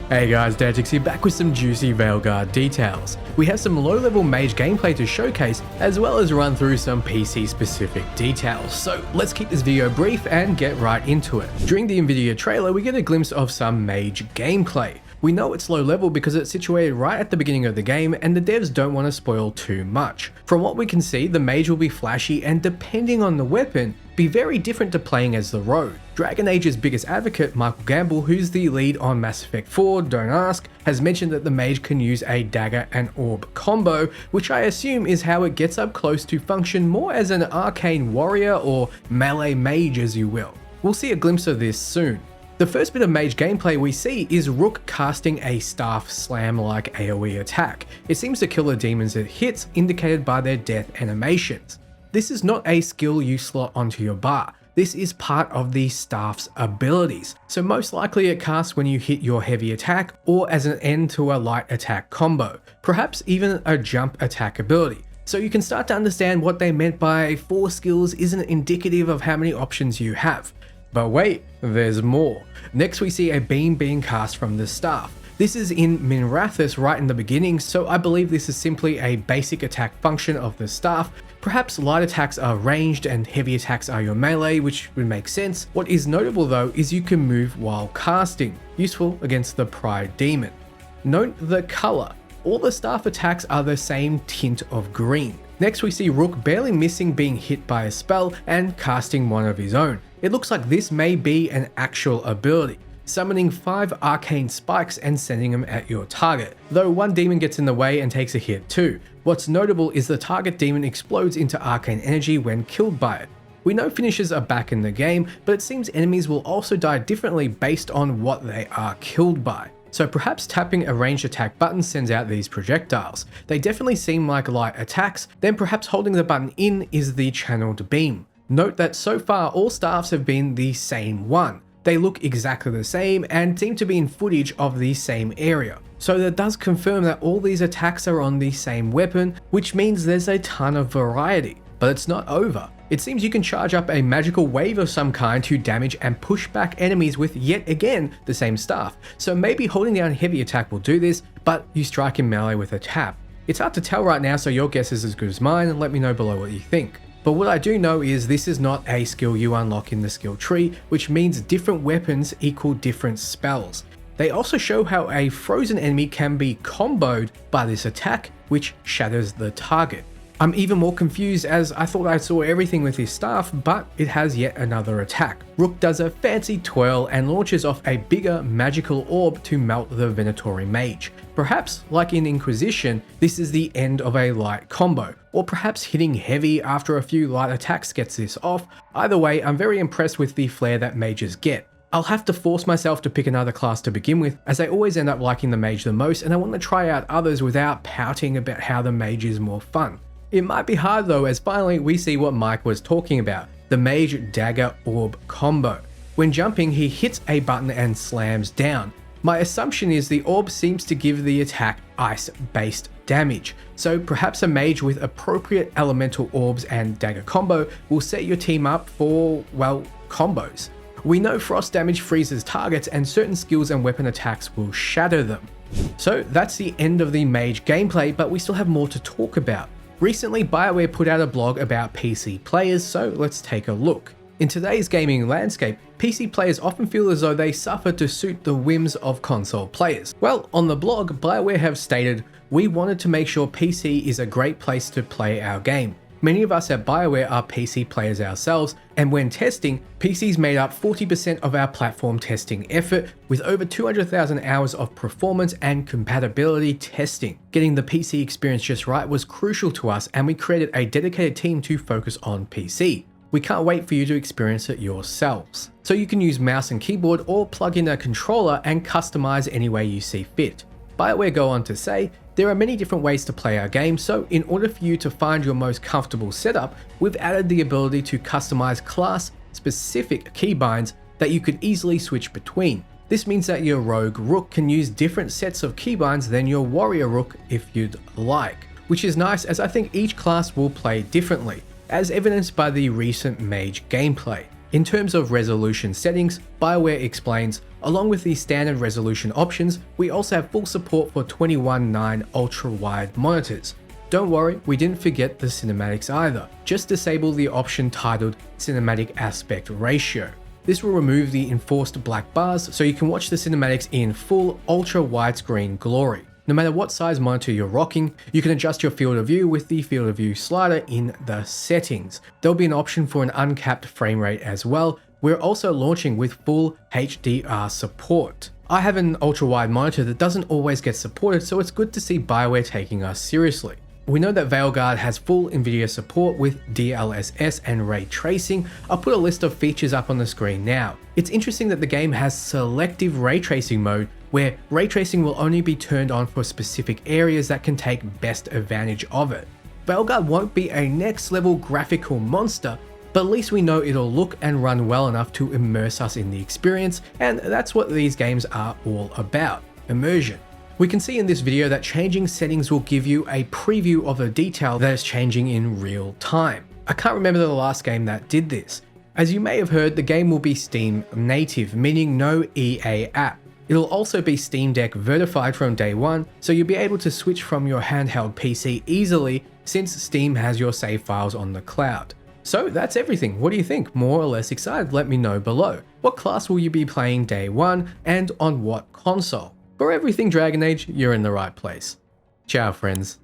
Hey guys, Dantix here, back with some juicy Veilguard details. We have some low-level Mage gameplay to showcase, as well as run through some PC-specific details. So let's keep this video brief and get right into it. During the Nvidia trailer, we get a glimpse of some Mage gameplay. We know it's low level because it's situated right at the beginning of the game and the devs don't want to spoil too much. From what we can see, the Mage will be flashy and, depending on the weapon, be very different to playing as the Rogue. Dragon Age's biggest advocate, Michael Gamble, who's the lead on Mass Effect 4, Don't Ask, has mentioned that the Mage can use a dagger and orb combo, which I assume is how it gets up close to function more as an arcane warrior or melee mage, as you will. We'll see a glimpse of this soon. The first bit of Mage gameplay we see is Rook casting a staff slam-like AoE attack. It seems to kill the demons it hits, indicated by their death animations. This is not a skill you slot onto your bar. This is part of the staff's abilities, so most likely it casts when you hit your heavy attack or as an end to a light attack combo, perhaps even a jump attack ability. So you can start to understand what they meant by 4 skills isn't indicative of how many options you have. But wait, there's more. Next we see a beam being cast from the staff. This is in Minrathous right in the beginning, so I believe this is simply a basic attack function of the staff. Perhaps light attacks are ranged and heavy attacks are your melee, which would make sense. What is notable though is you can move while casting, useful against the Pride Demon. Note the color. All the staff attacks are the same tint of green. Next we see Rook barely missing being hit by a spell and casting one of his own. It looks like this may be an actual ability, summoning 5 arcane spikes and sending them at your target, though one demon gets in the way and takes a hit too. What's notable is the target demon explodes into arcane energy when killed by it. We know finishers are back in the game, but it seems enemies will also die differently based on what they are killed by. So perhaps tapping a ranged attack button sends out these projectiles. They definitely seem like light attacks, then perhaps holding the button in is the channeled beam. Note that so far all staffs have been the same one. They look exactly the same and seem to be in footage of the same area. So that does confirm that all these attacks are on the same weapon, which means there's a ton of variety. But it's not over. It seems you can charge up a magical wave of some kind to damage and push back enemies with yet again the same staff. So maybe holding down heavy attack will do this, but you strike in melee with a tap. It's hard to tell right now, so your guess is as good as mine, and let me know below what you think. But what I do know is this is not a skill you unlock in the skill tree, which means different weapons equal different spells. They also show how a frozen enemy can be comboed by this attack, which shatters the target. I'm even more confused as I thought I saw everything with his staff, but it has yet another attack. Rook does a fancy twirl and launches off a bigger magical orb to melt the Venatori Mage. Perhaps, like in Inquisition, this is the end of a light combo, or perhaps hitting heavy after a few light attacks gets this off. Either way, I'm very impressed with the flair that mages get. I'll have to force myself to pick another class to begin with, as I always end up liking the Mage the most, and I want to try out others without pouting about how the Mage is more fun. It might be hard though, as finally we see what Mike was talking about, the Mage Dagger Orb combo. When jumping, he hits a button and slams down. My assumption is the orb seems to give the attack ice-based damage, so perhaps a mage with appropriate elemental orbs and dagger combo will set your team up for, well, combos. We know frost damage freezes targets and certain skills and weapon attacks will shatter them. So that's the end of the Mage gameplay, but we still have more to talk about. Recently, BioWare put out a blog about PC players, so let's take a look. In today's gaming landscape, PC players often feel as though they suffer to suit the whims of console players. Well, on the blog, BioWare have stated, "We wanted to make sure PC is a great place to play our game. Many of us at BioWare are PC players ourselves, and when testing, PCs made up 40% of our platform testing effort, with over 200,000 hours of performance and compatibility testing. Getting the PC experience just right was crucial to us, and we created a dedicated team to focus on PC. We can't wait for you to experience it yourselves." So you can use mouse and keyboard or plug in a controller and customize any way you see fit. BioWare go on to say, "There are many different ways to play our game, so in order for you to find your most comfortable setup, we've added the ability to customize class-specific keybinds that you could easily switch between. This means that your Rogue Rook can use different sets of keybinds than your Warrior Rook if you'd like, which is nice as I think each class will play differently, as evidenced by the recent Mage gameplay. In terms of resolution settings, BioWare explains, Along with the standard resolution options, we also have full support for 21:9 ultra-wide monitors. Don't worry, we didn't forget the cinematics either. Just disable the option titled Cinematic Aspect Ratio. This will remove the enforced black bars so you can watch the cinematics in full ultra widescreen glory. No matter what size monitor you're rocking, you can adjust your field of view with the field of view slider in the settings. There'll be an option for an uncapped frame rate as well. We're also launching with full HDR support. I have an ultra wide monitor that doesn't always get supported, so it's good to see BioWare taking us seriously. We know that Veilguard has full Nvidia support with DLSS and ray tracing. I'll put a list of features up on the screen now. It's interesting that the game has selective ray tracing mode, where ray tracing will only be turned on for specific areas that can take best advantage of it. Veilguard won't be a next level graphical monster, but at least we know it'll look and run well enough to immerse us in the experience, and that's what these games are all about, immersion. We can see in this video that changing settings will give you a preview of the detail that is changing in real time. I can't remember the last game that did this. As you may have heard, the game will be Steam native, meaning no EA app. It'll also be Steam Deck verified from day one, so you'll be able to switch from your handheld PC easily since Steam has your save files on the cloud. So that's everything. What do you think? More or less excited? Let me know below. What class will you be playing day one and on what console? For everything Dragon Age, you're in the right place. Ciao friends.